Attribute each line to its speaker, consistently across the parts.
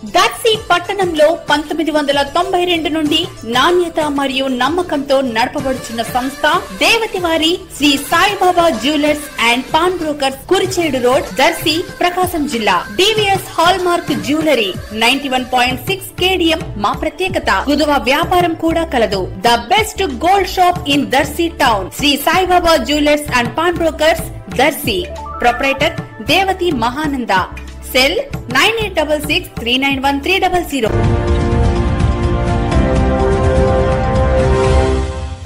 Speaker 1: దర్శి పట్టణంలో 1992 నుండి నాణ్యత మరియు నమ్మకంతో నడపబడుచున్న సంస్థ దేవతివారి Shri Saibaba jewellers and pawn brokers, Kurichedu road, Darsi, Prakasam జిల్లా. DVS hallmark jewellery 91.6 KDM మా ప్రత్యేకత. కుదువ వ్యాపారం కూడా కలదు. The best gold shop in Darsi town. Shri Saibaba jewellers and pawn brokers, Darsi. Proprietor Devathi Mahananda. Cell 9866391300.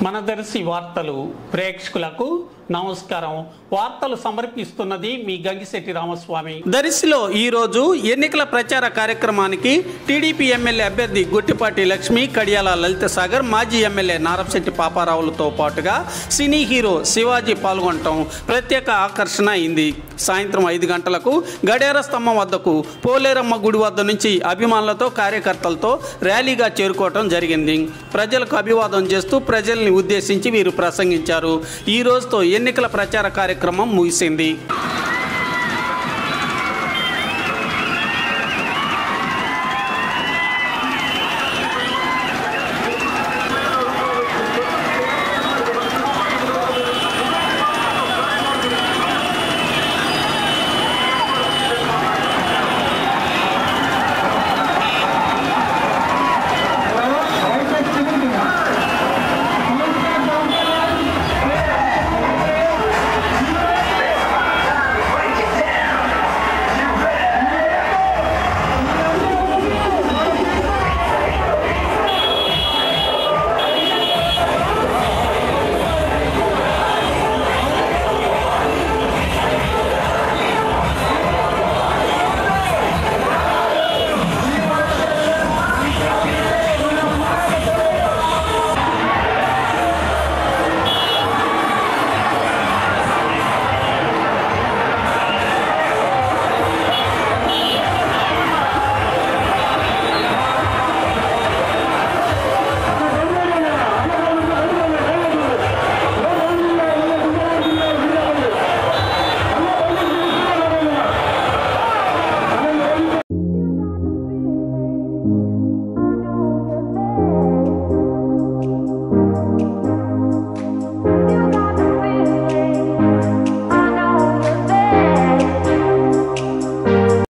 Speaker 2: మన దర్శి వార్తలు ప్రేక్షకులకు నమస్కారం. వార్తలు సమర్పిస్తున్నది మీ గంగిశెట్టి రామస్వామి. దర్శిలో ఈరోజు ఎన్నికల ప్రచార కార్యక్రమానికి టీడీపీ ఎమ్మెల్యే అభ్యర్థి గుట్టిపాటి లక్ష్మి, కడియాల లలిత సాగర్, మాజీ ఎమ్మెల్యే నారపశెట్టి పాపారావులతో పాటుగా సినీ హీరో శివాజీ పాల్గొనటం ప్రత్యేక ఆకర్షణ అయింది. సాయంత్రం 5 గంటలకు గడియార స్తంభం వద్దకు పోలేరమ్మ గుడి వద్ద నుంచి అభిమానులతో, కార్యకర్తలతో ర్యాలీగా చేరుకోవటం జరిగింది. ప్రజలకు అభివాదం చేస్తూ ప్రజల్ని ఉద్దేశించి వీరు ప్రసంగించారు. ఈ రోజుతో ఎన్నికల ప్రచార కార్యక్రమం ముగిసింది.